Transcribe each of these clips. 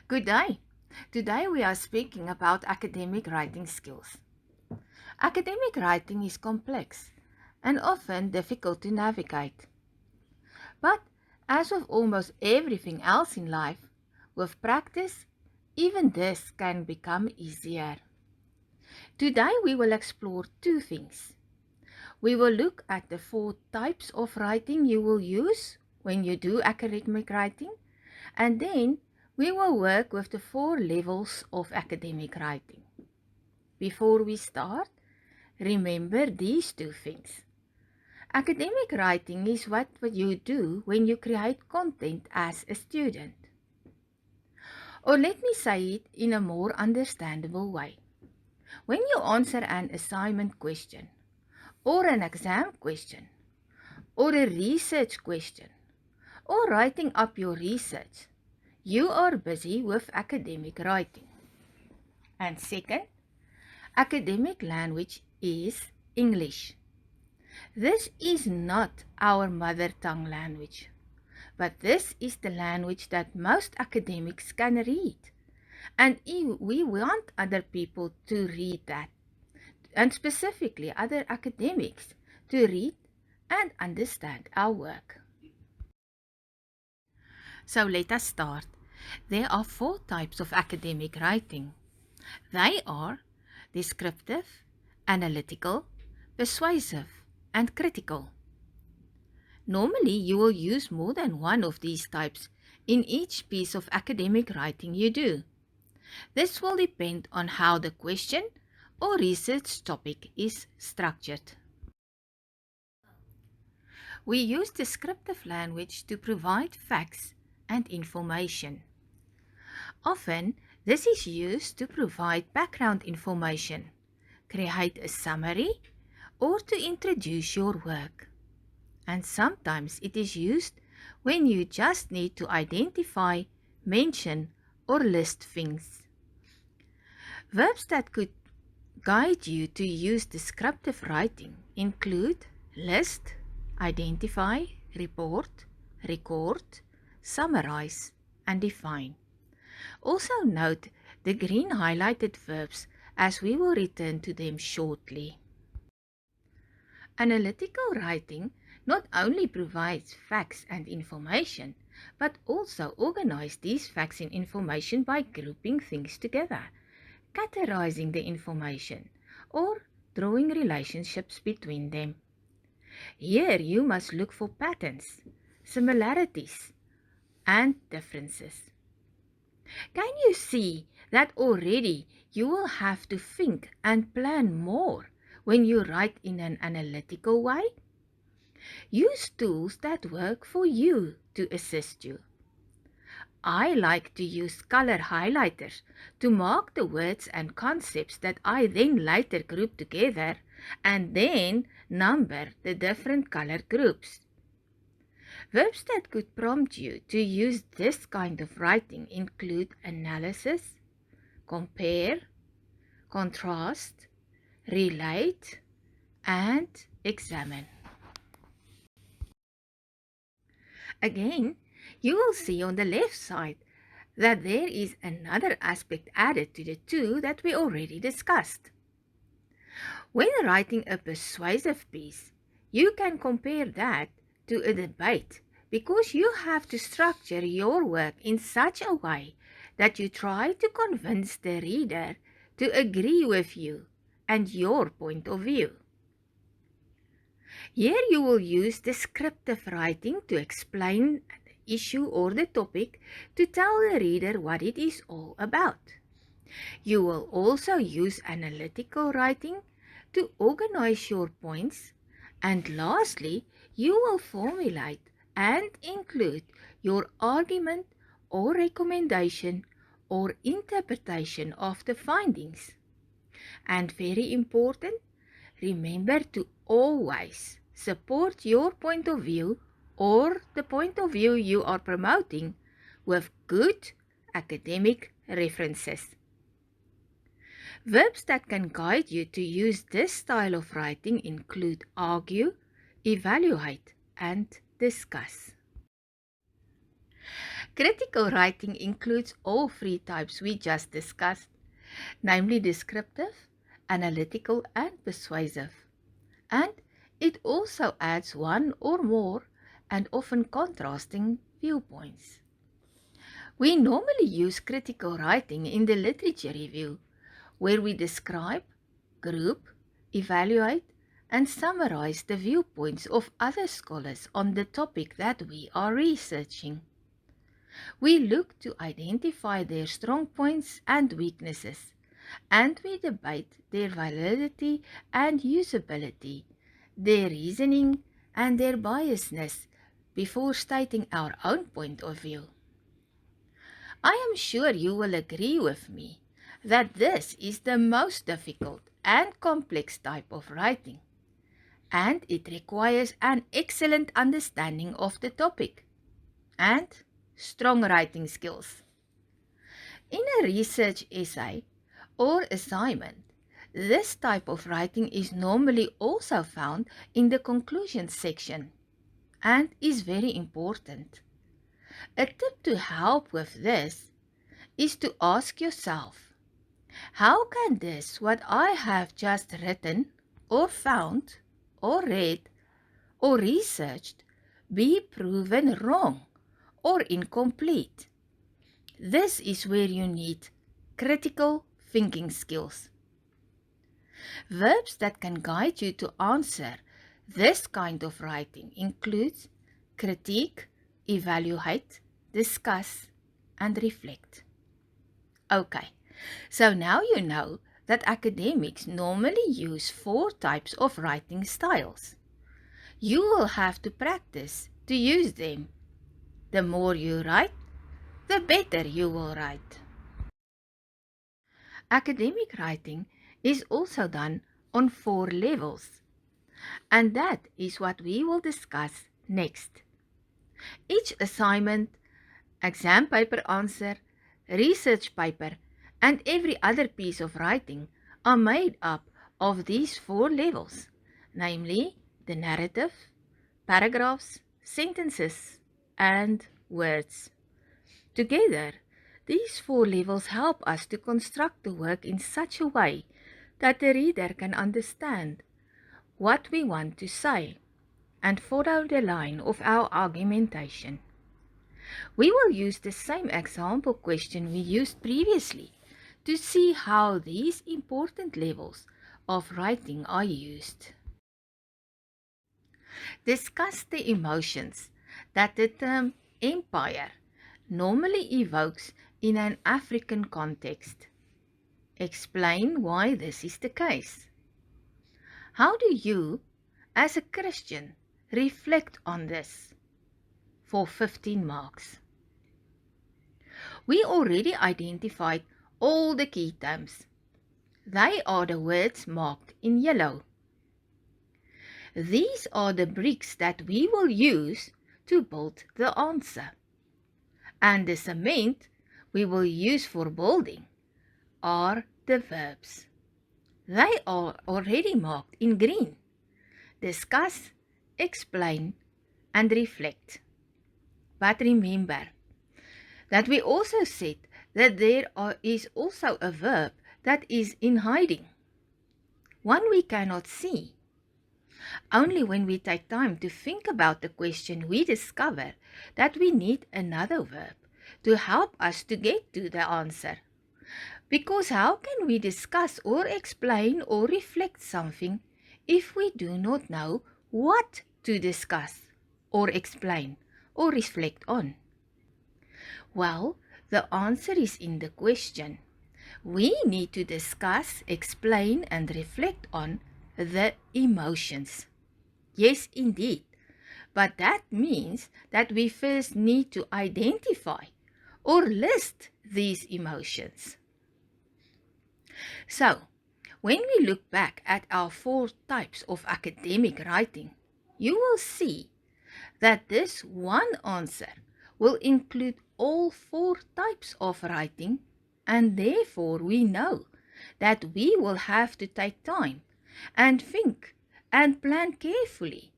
Good day. Today we are speaking about academic writing skills. Academic writing is complex and often difficult to navigate. But as with almost everything else in life, with practice, even this can become easier. Today we will explore two things. We will look at the four types of writing you will use when you do academic writing, and then we will work with the four levels of academic writing. Before we start, remember these two things. Academic writing is what you do when you create content as a student. Or let me say it in a more understandable way. When you answer an assignment question, or an exam question, or a research question, or writing up your research, you are busy with academic writing. And second, academic language is English. This is not our mother tongue language, but this is the language that most academics can read. And we want other people to read that, and specifically other academics to read and understand our work. So let us start. There are four types of academic writing. They are descriptive, analytical, persuasive, and critical. Normally, you will use more than one of these types in each piece of academic writing you do. This will depend on how the question or research topic is structured. We use descriptive language to provide facts and information. Often, this is used to provide background information, create a summary, or to introduce your work. And sometimes it is used when you just need to identify, mention, or list things. Verbs that could guide you to use descriptive writing include list, identify, report, record, summarize, and define. Also note the green highlighted verbs as we will return to them shortly. Analytical writing not only provides facts and information, but also organizes these facts and information by grouping things together, categorizing the information, or drawing relationships between them. Here you must look for patterns, similarities, and differences. Can you see that already you will have to think and plan more when you write in an analytical way? Use tools that work for you to assist you. I like to use color highlighters to mark the words and concepts that I then later group together and then number the different color groups. Verbs that could prompt you to use this kind of writing include analysis, compare, contrast, relate, and examine. Again, you will see on the left side that there is another aspect added to the two that we already discussed. When writing a persuasive piece, you can compare that to a debate because you have to structure your work in such a way that you try to convince the reader to agree with you and your point of view. Here you will use descriptive writing to explain the issue or the topic to tell the reader what it is all about. You will also use analytical writing to organize your points, and lastly, you will formulate and include your argument or recommendation or interpretation of the findings. And very important, remember to always support your point of view or the point of view you are promoting with good academic references. Verbs that can guide you to use this style of writing include argue, evaluate, and discuss. Critical writing includes all three types we just discussed, namely descriptive, analytical, and persuasive. And it also adds one or more and often contrasting viewpoints. We normally use critical writing in the literature review, where we describe, group, evaluate, and summarize the viewpoints of other scholars on the topic that we are researching. We look to identify their strong points and weaknesses, and we debate their validity and usability, their reasoning, and their biasness before stating our own point of view. I am sure you will agree with me that this is the most difficult and complex type of writing, and it requires an excellent understanding of the topic and strong writing skills. In a research essay or assignment, this type of writing is normally also found in the conclusions section and is very important. A tip to help with this is to ask yourself, how can this, what I have just written or found or read or researched, be proven wrong or incomplete? This is where you need critical thinking skills. Verbs that can guide you to answer this kind of writing includes critique, evaluate, discuss, and reflect. Okay, so now you know that academics normally use 4 types of writing styles. You will have to practice to use them. The more you write, the better you will write. Academic writing is also done on 4 levels, and that is what we will discuss next. Each assignment, exam paper answer, research paper, and every other piece of writing are made up of these 4 levels, namely the narrative, paragraphs, sentences, and words. Together, these 4 levels help us to construct the work in such a way that the reader can understand what we want to say and follow the line of our argumentation. We will use the same example question we used previously to see how these important levels of writing are used. Discuss the emotions that the term empire normally evokes in an African context. Explain why this is the case. How do you, as a Christian, reflect on this? For 15 marks. We already identified all the key terms. They are the words marked in yellow. These are the bricks that we will use to build the answer. And the cement we will use for building are the verbs. They are already marked in green. Discuss, explain, and reflect. But remember that we also said that there is also a verb that is in hiding, one we cannot see. Only when we take time to think about the question we discover that we need another verb to help us to get to the answer. Because how can we discuss or explain or reflect something if we do not know what to discuss or explain or reflect on? Well, the answer is in the question. We need to discuss, explain, and reflect on the emotions. Yes, indeed. But that means that we first need to identify or list these emotions. So, when we look back at our 4 types of academic writing, you will see that this one answer will include all 4 types of writing, and therefore we know that we will have to take time and think and plan carefully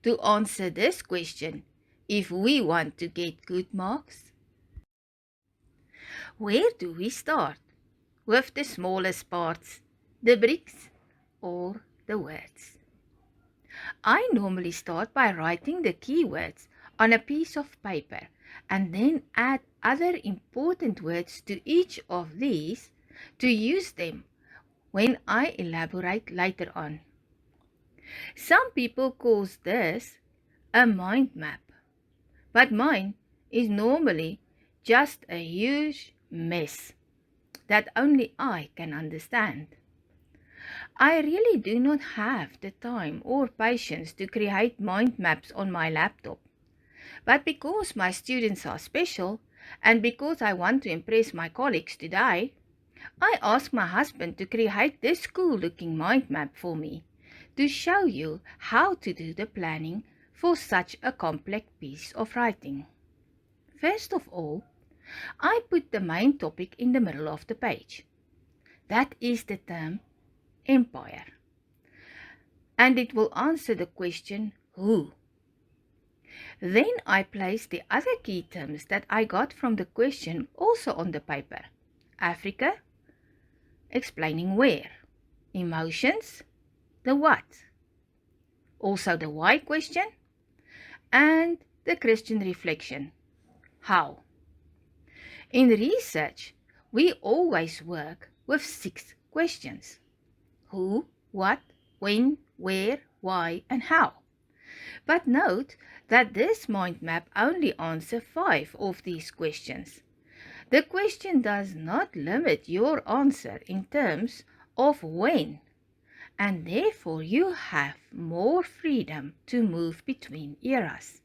to answer this question if we want to get good marks Where do we start? With the smallest parts, the bricks or the words? I normally start by writing the keywords on a piece of paper and then add other important words to each of these to use them when I elaborate later on. Some people call this a mind map, but mine is normally just a huge mess that only I can understand. I really do not have the time or patience to create mind maps on my laptop. But because my students are special and because I want to impress my colleagues today, I asked my husband to create this cool looking mind map for me to show you how to do the planning for such a complex piece of writing. First of all, I put the main topic in the middle of the page. That is the term empire. And it will answer the question who. Then I place the other key terms that I got from the question also on the paper. Africa, explaining where. Emotions, the what. Also the why question. And the Christian reflection, how. In research, we always work with 6 questions. Who, what, when, where, why, and how. But note that this mind map only answers 5 of these questions. The question does not limit your answer in terms of when, and therefore you have more freedom to move between eras.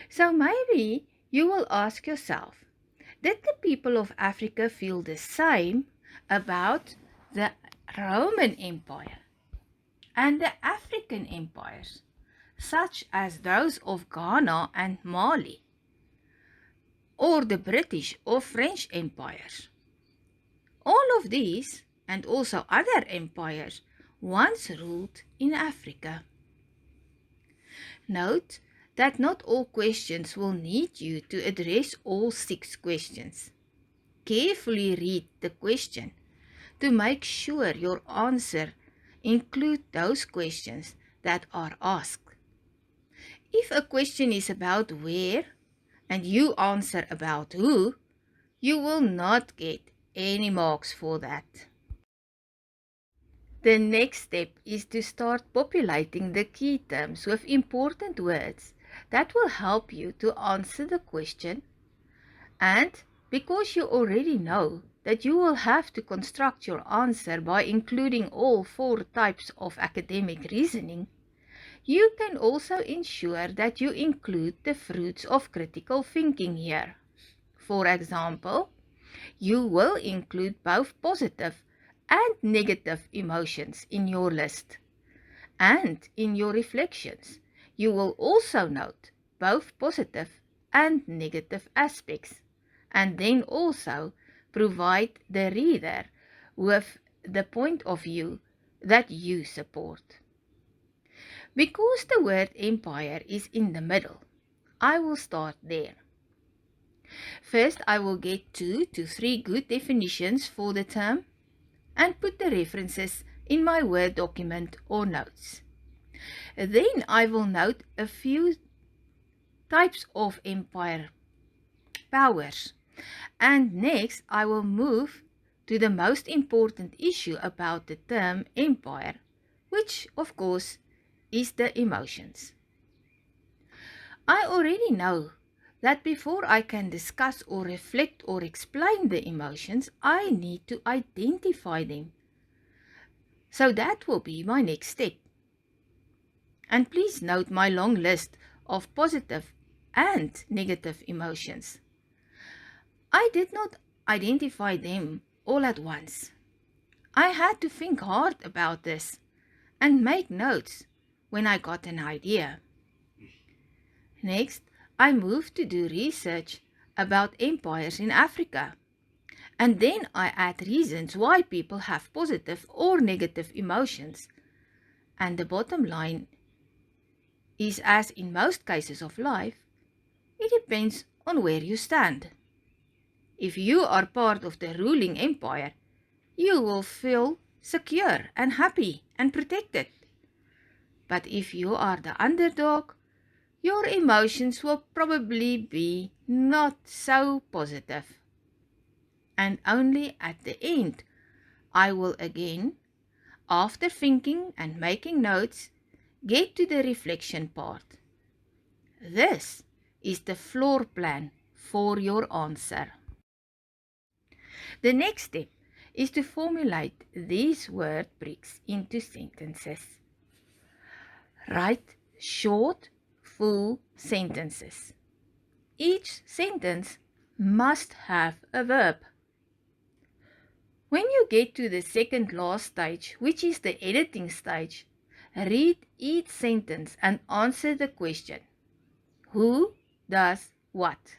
So maybe you will ask yourself, did the people of Africa feel the same about the Roman Empire and the African empires, such as those of Ghana and Mali, or the British or French empires? All of these, and also other empires, once ruled in Africa. Note that not all questions will need you to address all 6 questions. Carefully read the question to make sure your answer includes those questions that are asked. If a question is about where and you answer about who, you will not get any marks for that. The next step is to start populating the key terms with important words that will help you to answer the question. And because you already know that you will have to construct your answer by including all 4 types of academic reasoning, you can also ensure that you include the fruits of critical thinking here. For example, you will include both positive and negative emotions in your list. And in your reflections, you will also note both positive and negative aspects, and then also provide the reader with the point of view that you support. Because the word empire is in the middle, I will start there. First, I will get 2 to 3 good definitions for the term and put the references in my Word document or notes. Then I will note a few types of empire powers. And next I will move to the most important issue about the term empire, which of course is the emotions. I already know that before I can discuss or reflect or explain the emotions, I need to identify them. So that will be my next step. And please note my long list of positive and negative emotions. I did not identify them all at once. I had to think hard about this and make notes when I got an idea. Next, I moved to do research about empires in Africa. And then I add reasons why people have positive or negative emotions. And the bottom line is, as in most cases of life, it depends on where you stand. If you are part of the ruling empire, you will feel secure and happy and protected. But if you are the underdog, your emotions will probably be not so positive. And only at the end, I will again, after thinking and making notes, get to the reflection part. This is the floor plan for your answer. The next step is to formulate these word bricks into sentences. Write short, full sentences. Each sentence must have a verb. When you get to the second last stage, which is the editing stage, read each sentence and answer the question, who does what?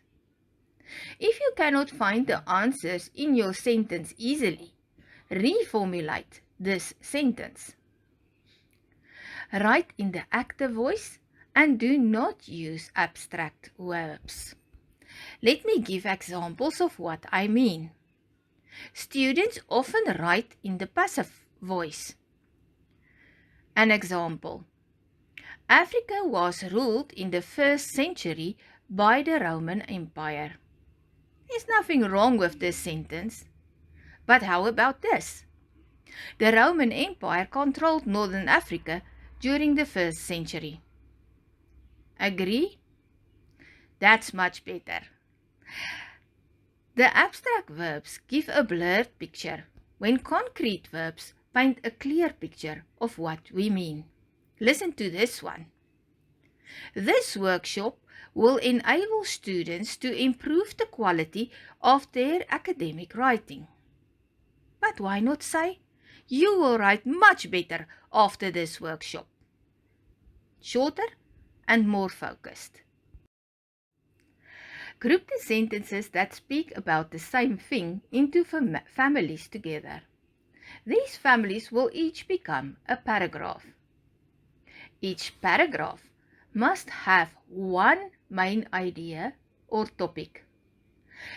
If you cannot find the answers in your sentence easily, reformulate this sentence. Write in the active voice and do not use abstract verbs. Let me give examples of what I mean. Students often write in the passive voice. An example. Africa was ruled in the 1st century by the Roman Empire. There's nothing wrong with this sentence. But how about this? The Roman Empire controlled northern Africa during the 1st century. Agree? That's much better. The abstract verbs give a blurred picture, when concrete verbs paint a clear picture of what we mean. Listen to this one. This workshop will enable students to improve the quality of their academic writing. But why not say, you will write much better after this workshop? Shorter and more focused. Group the sentences that speak about the same thing into families together. These families will each become a paragraph. Each paragraph must have one main idea or topic.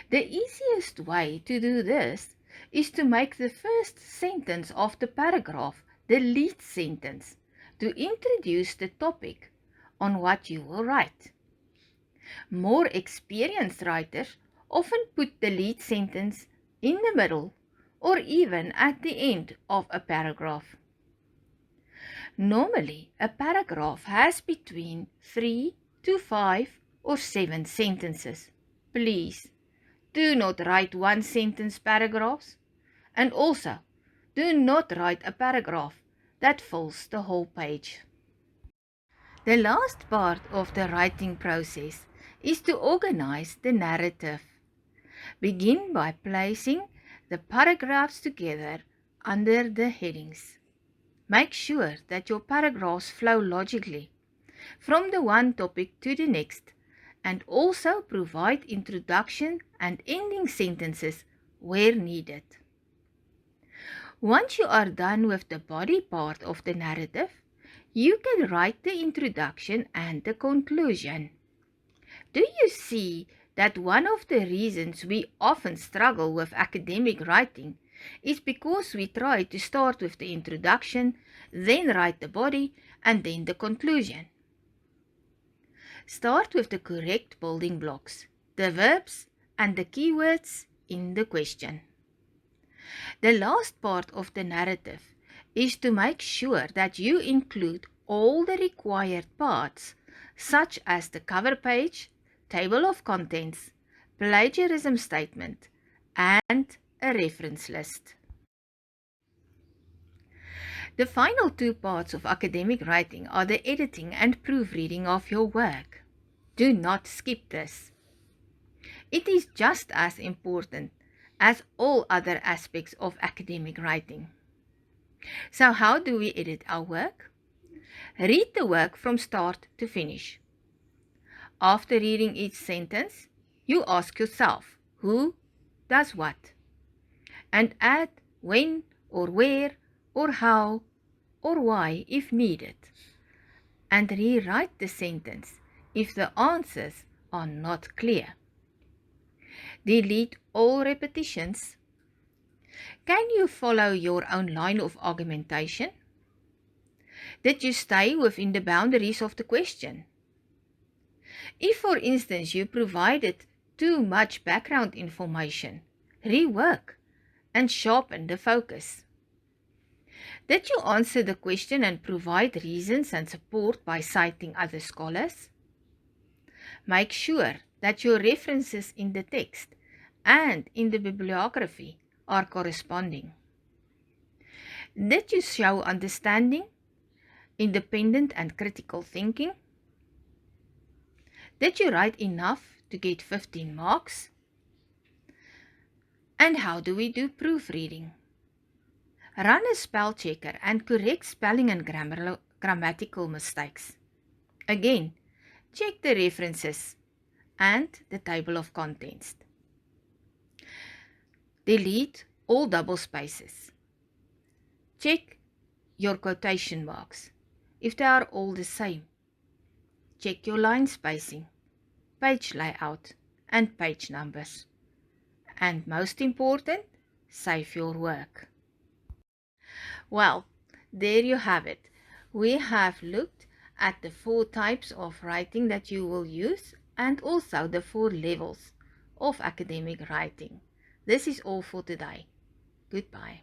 The easiest way to do this is to make the first sentence of the paragraph the lead sentence to introduce the topic on what you will write. More experienced writers often put the lead sentence in the middle or even at the end of a paragraph. Normally, a paragraph has between 3 to 5 or 7 sentences. Please, do not write one sentence paragraphs, and also do not write a paragraph that fills the whole page. The last part of the writing process is to organize the narrative. Begin by placing the paragraphs together under the headings. Make sure that your paragraphs flow logically from the one topic to the next, and also provide introduction and ending sentences where needed. Once you are done with the body part of the narrative, you can write the introduction and the conclusion. Do you see that one of the reasons we often struggle with academic writing is because we try to start with the introduction, then write the body, and then the conclusion? Start with the correct building blocks, the verbs and the keywords in the question. The last part of the narrative is to make sure that you include all the required parts, such as the cover page, table of contents, plagiarism statement, and a reference list. The final two parts of academic writing are the editing and proofreading of your work. Do not skip this. It is just as important as all other aspects of academic writing. So how do we edit our work? Read the work from start to finish. After reading each sentence, you ask yourself, who does what? And add when or where or how or why if needed. And rewrite the sentence if the answers are not clear. Delete all repetitions. Can you follow your own line of argumentation? Did you stay within the boundaries of the question? If, for instance, you provided too much background information, rework and sharpen the focus. Did you answer the question and provide reasons and support by citing other scholars? Make sure that your references in the text and in the bibliography are corresponding. Did you show understanding, independent and critical thinking? Did you write enough to get 15 marks? And how do we do proofreading? Run a spell checker and correct spelling and grammatical mistakes. Again, check the references and the table of contents. Delete all double spaces. Check your quotation marks if they are all the same. Check your line spacing, page layout, and page numbers. And most important, save your work. Well, there you have it. We have looked at the 4 types of writing that you will use and also the 4 levels of academic writing. This is all for today. Goodbye.